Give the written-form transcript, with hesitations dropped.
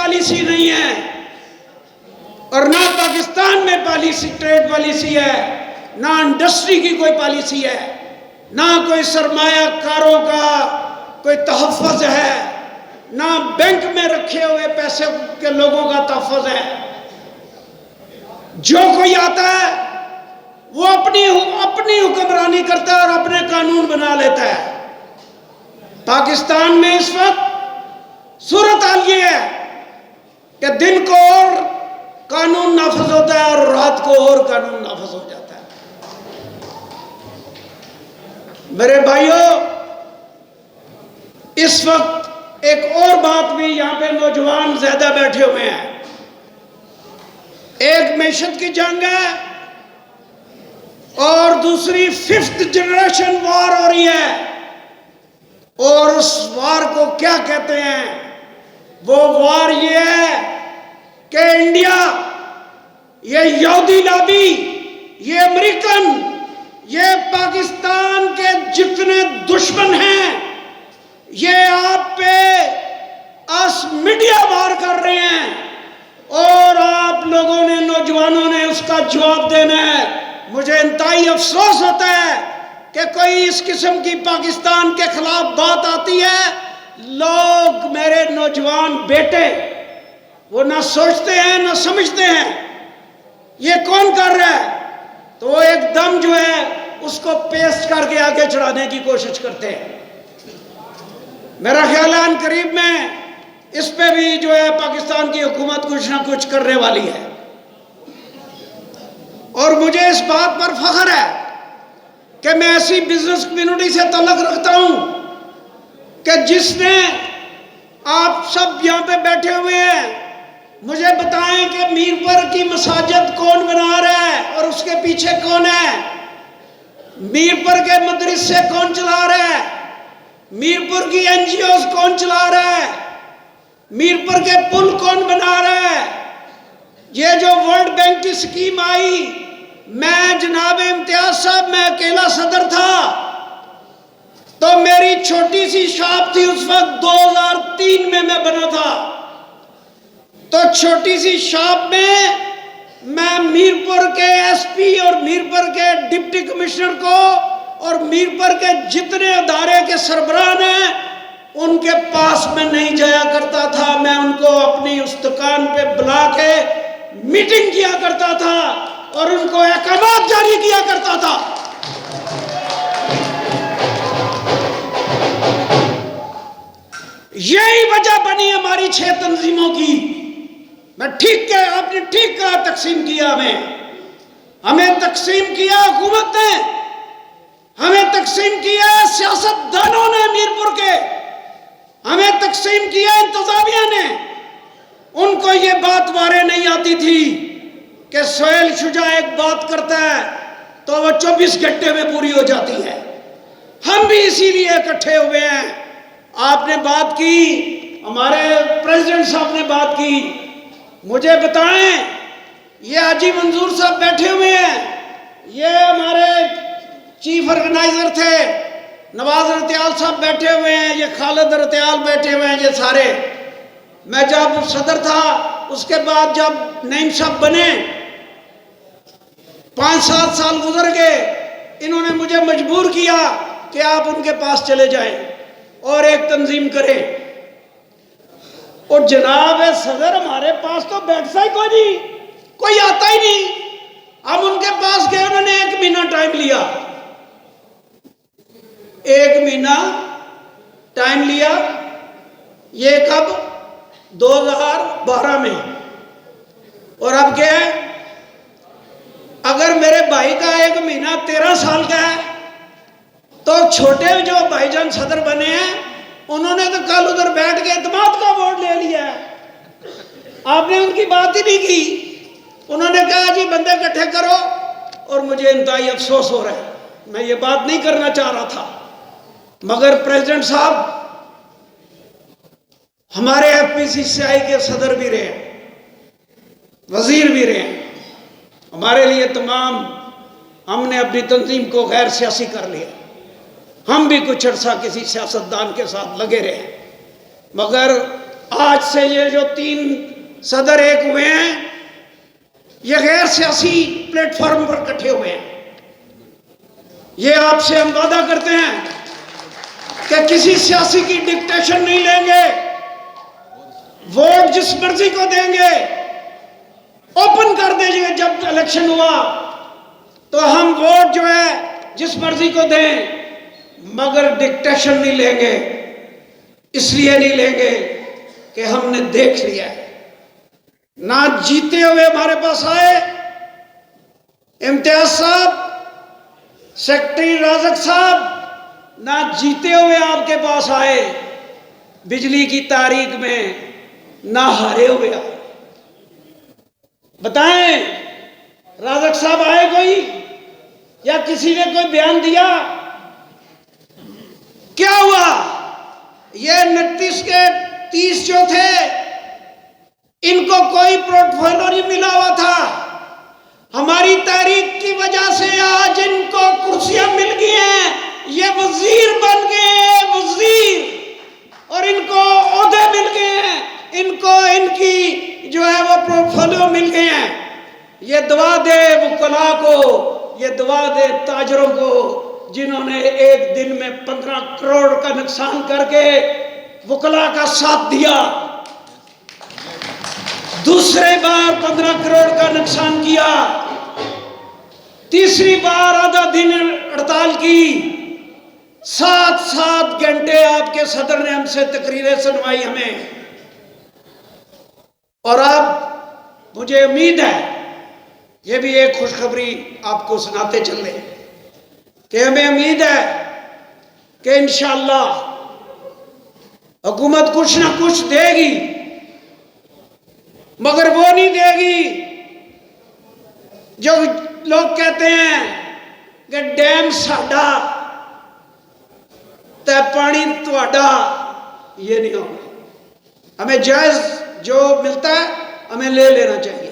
Policy नहीं है और ना पाकिस्तान में पॉलिसी, ट्रेड पॉलिसी है, ना इंडस्ट्री की कोई पॉलिसी है, ना कोई सरमायाकारों का कोई तहफ़्फ़ुज़ है, ना बैंक में रखे हुए पैसे के लोगों का तहफ़्फ़ुज़ है। जो कोई आता है वो अपनी हुक्मरानी करता है और अपने कानून बना लेता है। पाकिस्तान में इस वक्त सूरत हाल ये है कि दिन को और कानून नाफिज होता है और रात को और कानून नाफिज हो जाता है। मेरे भाइयों, इस वक्त एक और बात भी, यहां पे नौजवान ज्यादा बैठे हुए हैं। एक मैशत की जंग है और दूसरी 5th जनरेशन वॉर हो रही है। और उस वार को क्या कहते हैं? वो वार ये है कि इंडिया, ये यहूदी लॉबी, ये अमेरिकन, ये पाकिस्तान के जितने दुश्मन हैं, ये आप पे अस मीडिया वार कर रहे हैं और आप लोगों ने, नौजवानों ने उसका जवाब देना है। मुझे इंतहाई अफसोस होता है कि कोई इस किस्म की पाकिस्तान के खिलाफ बात आती है, लोग, मेरे नौजवान बेटे, वो ना सोचते हैं ना समझते हैं ये कौन कर रहा है, तो वो एकदम जो है उसको पेस्ट करके आगे चढ़ाने की कोशिश करते हैं। मेरा ख्याल है करीब में इस पे भी जो है पाकिस्तान की हुकूमत कुछ ना कुछ करने वाली है। और मुझे इस बात पर फख्र है कि मैं ऐसी बिजनेस कम्युनिटी से ताल्लुक़ रखता हूं कि जिसने, आप सब यहां पे बैठे हुए हैं, मुझे बताएं कि मीरपुर की मसाजिद कौन बना रहा है और उसके पीछे कौन है? मीरपुर के मदरसे कौन चला रहा है? मीरपुर की NGOs कौन चला रहा है? मीरपुर के पुल कौन बना रहा है? ये जो वर्ल्ड बैंक की स्कीम आई, मैं जनाब इम्तियाज साहब, मैं अकेला सदर था, तो मेरी छोटी सी शॉप थी उस वक्त, 2003 में मैं बना था। तो छोटी सी शॉप में मैं मीरपुर के SP और मीरपुर के डिप्टी कमिश्नर को और मीरपुर के जितने अदारे के सरबराह हैं उनके पास में नहीं जाया करता था। मैं उनको अपनी उस दुकान पे बुला के मीटिंग किया करता था और उनको अहकामात जारी किया करता था। यही वजह बनी हमारी 6 तंजीमों की। मैं ठीक है, आपने ठीक कहा, तकसीम किया, हमें तकसीम किया हुकूमत ने, हमें तकसीम किया सियासतदानों ने मीरपुर के, हमें तकसीम किया इंतजामिया ने। उनको ये बात वारे नहीं आती थी कि सोहेल शुजा एक बात करता है तो वो 24 घंटे में पूरी हो जाती है। हम भी इसीलिए इकट्ठे हुए हैं। आपने बात की, हमारे प्रेसिडेंट साहब ने बात की, मुझे बताएं, ये हाजी मंजूर साहब बैठे हुए हैं, ये हमारे चीफ ऑर्गेनाइजर थे, नवाज रतियाल साहब बैठे हुए हैं, ये खालिद रतियाल बैठे हुए हैं, ये सारे। मैं जब सदर था, उसके बाद जब नईम साहब बने, 5-7 साल गुजर गए, इन्होंने मुझे मजबूर किया कि आप उनके पास चले जाएं और एक तंजीम करें। और जनाब सदर, हमारे पास तो बैठता ही कोई नहीं, कोई आता ही नहीं। हम उनके पास गए, उन्होंने 1 महीना टाइम लिया, 1 महीना टाइम लिया। ये कब? 2012 में। और अब क्या है, अगर मेरे भाई का 1 महीना 13 साल का है, तो छोटे जो भाईजान सदर बने हैं, उन्होंने तो कल उधर बैठ के इत्तेमाद का वोट ले लिया है। आपने उनकी बात ही नहीं की। उन्होंने कहा जी बंदे इकट्ठे करो, और मुझे इंतहाई अफसोस हो रहा है, मैं ये बात नहीं करना चाह रहा था, मगर प्रेसिडेंट साहब हमारे FPCCI के सदर भी रहे, वजीर भी रहे, हमारे लिए तमाम, हमने अपनी तंजीम को गैर सियासी कर लिया। हम भी कुछ अर्सा किसी सियासतदान के साथ लगे रहे, मगर आज से ये जो 3 सदर एक हुए हैं, ये गैर सियासी प्लेटफॉर्म पर इकट्ठे हुए हैं। ये आपसे हम वादा करते हैं कि किसी सियासी की डिक्टेशन नहीं लेंगे, वोट जिस मर्जी को देंगे, ओपन कर दीजिए। जब इलेक्शन हुआ तो हम वोट जो है जिस मर्जी को दें, मगर डिक्टेशन नहीं लेंगे। इसलिए नहीं लेंगे कि हमने देख लिया है, ना जीते हुए हमारे पास आए इम्तियाज साहब, सेक्रेटरी राजक साहब, ना जीते हुए आपके पास आए बिजली की तारीख में, ना हारे हुए आए। बताएं, राजक साहब आए कोई, या किसी ने कोई बयान दिया? क्या हुआ? ये 29 के 30 जो थे, इनको कोई पोर्टफोलियो नहीं मिला हुआ था। हमारी तारीख की वजह से आज इनको कुर्सियां मिल गई हैं, ये वजीर बन गए हैं, वजीर, और इनको ओहदे मिल गए हैं, इनको इनकी जो है वो पोर्टफोलियो मिल गए हैं। ये दुआ दे वकला को, ये दुआ दे ताजरों को, जिन्होंने एक दिन में 15 करोड़ का नुकसान करके वकला का साथ दिया। दूसरे बार 15 करोड़ का नुकसान किया, तीसरी बार आधा दिन हड़ताल की, 7-7 घंटे आपके सदर ने हमसे तकरीरें सुनवाई हमें। और अब मुझे उम्मीद है, ये भी एक खुशखबरी आपको सुनाते चल रहे हैं कि हमें उम्मीद है कि इंशाअल्लाह हुकूमत कुछ ना कुछ देगी, मगर वो नहीं देगी जो लोग कहते हैं कि डैम साडा ते पानी तुहाडा। ये नहीं होगा। हमें जायज जो मिलता है हमें ले लेना चाहिए।